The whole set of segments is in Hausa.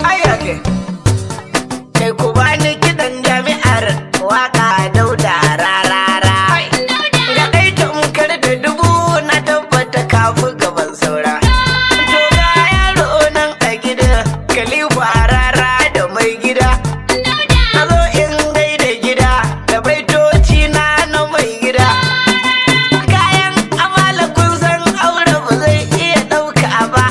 Ayake kai ku bani kiɗan jami'ar waka Dauda Rarara. Ga ɗai tamkar da dubu na tabbata kafu gaban saura. To ga yaro nan a gida Khalifa Rara da mai gida. Na zo in gaida gida da baitoci na mai gida. Kayan amala kun san aure ba zai iya ɗauka ba.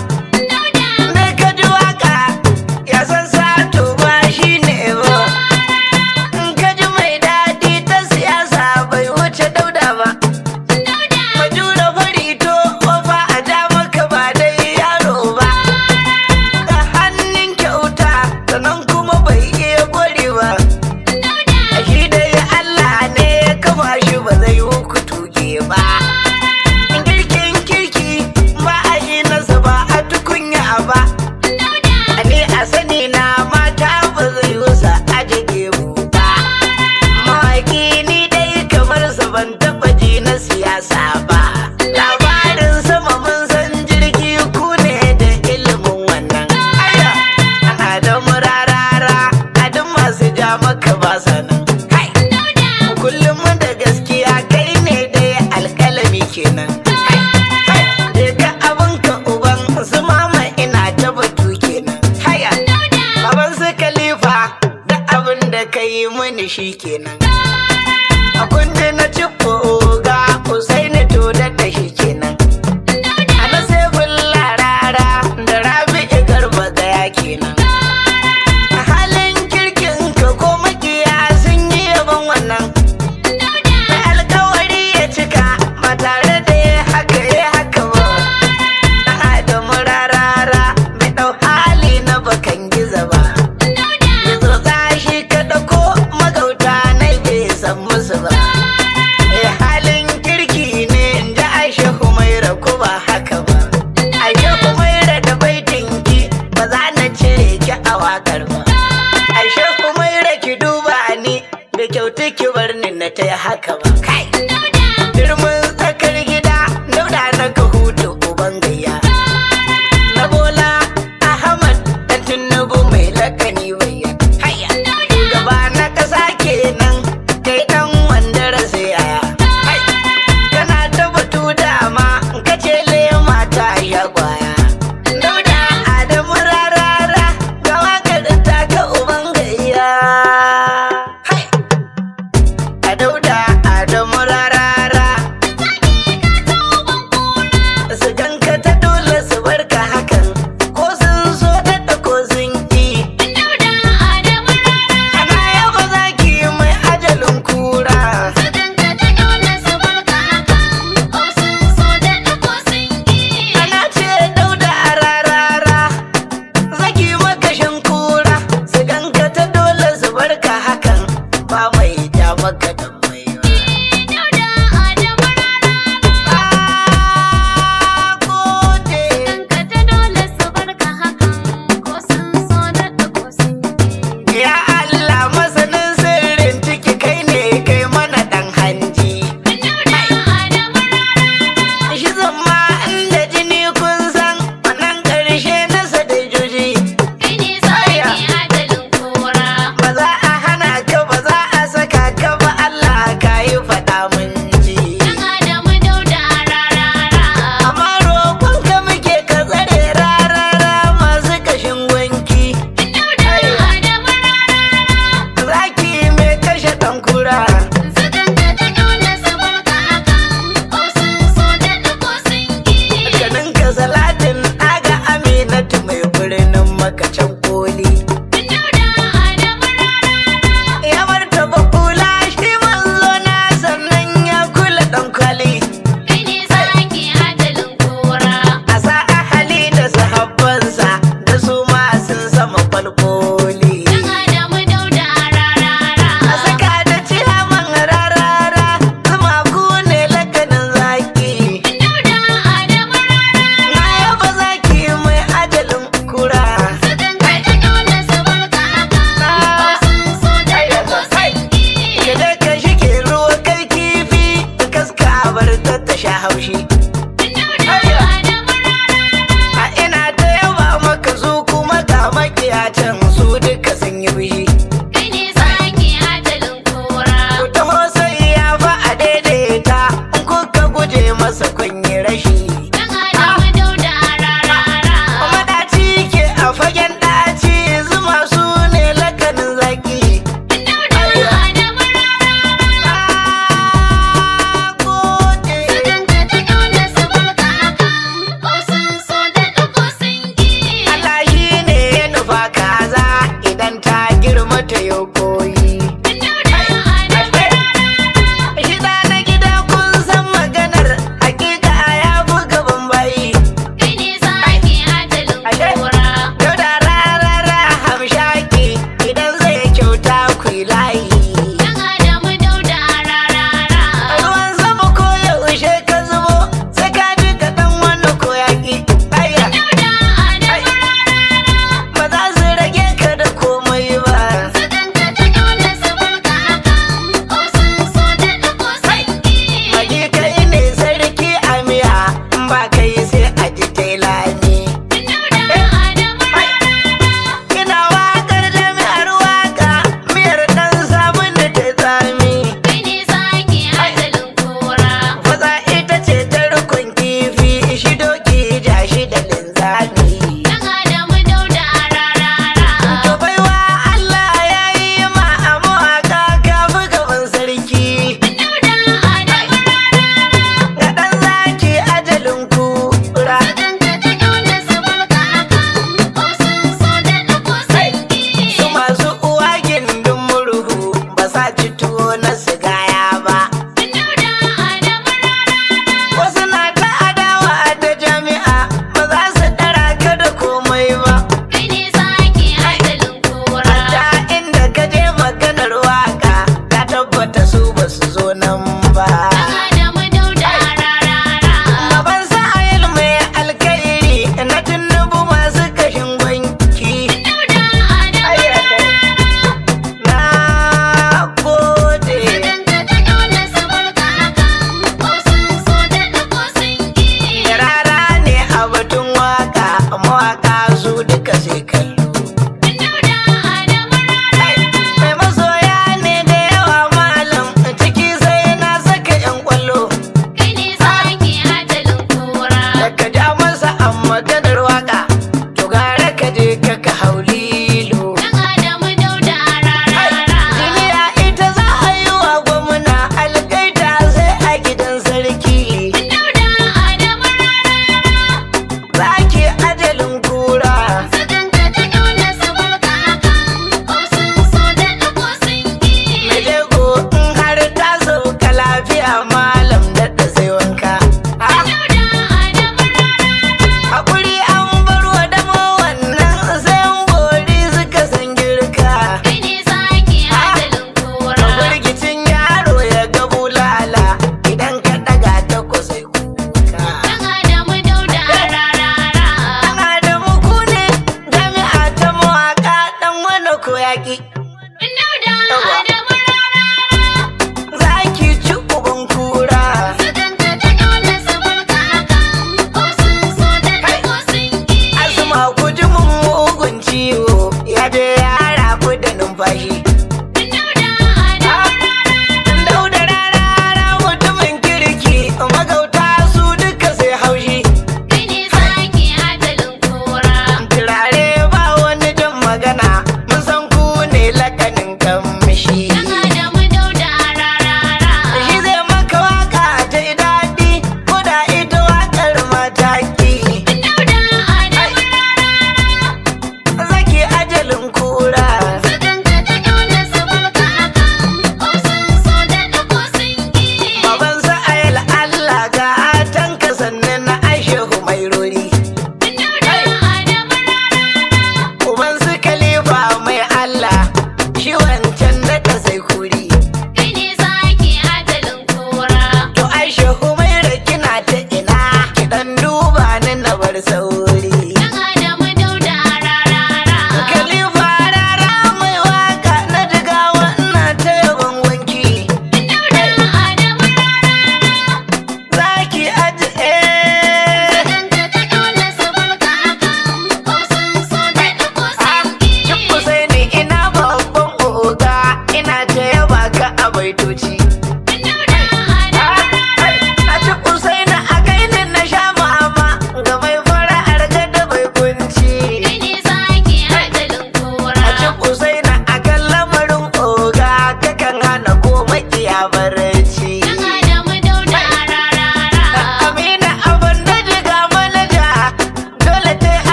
Shi kenan a kundi na ciko ga Usaini to da shi kenan ana sai Rarara da Rabi'u Garba gaya kenan a halin kirkin ka ko makiya sun yi yaban wannan mai alkawari ya cika ba tare da ya haka ba dan Adamu Rarara bai dau hali na bakan giza ba halin kirki ne da Aisha Humaira ko ba haka ba. Aisha Humaira da baitinki ba za na cire ki a wakar ba. Aisha Humaira ki duba ni da kyautu ki bar ni na ta haka ba. Kai turmin tsakar gida Dauda na Kahutu uban gayya na Bola Ahmad dan Tinubu mai lakani bayya. Hayya gaba na ƙasa kenan kai dan wanda rasa yaya. Kana ta batu dama kace lema ta ya kwaya. Dauda Adamu Rarara ga wakar ta ka uban gayya. A Dauda Adamu Rarara su ganka ta dole su barka hakan ko sun so da ko sun ki. Ana yaba zaki mai ajalin kura. Ana ce Dauda Rarara zaki makashin kura su ganka ta dole su barka hakan ba mai ja maka da mai ya Allah masanin sirrin ciki kai ne kai mana dan hanji. Shi zama inda jini kun san wannan ƙarshe na sadajoji. Ba za a hana ka ba za a saka ka ba Allah ka yi faɗa mun ji. Amma roƙon ka muke ka tsare Rarara masu kashin wanki. Zaki mai kashe ɗan kura. Ganin ka salatin ɗaga Aminatu mai birnin makacin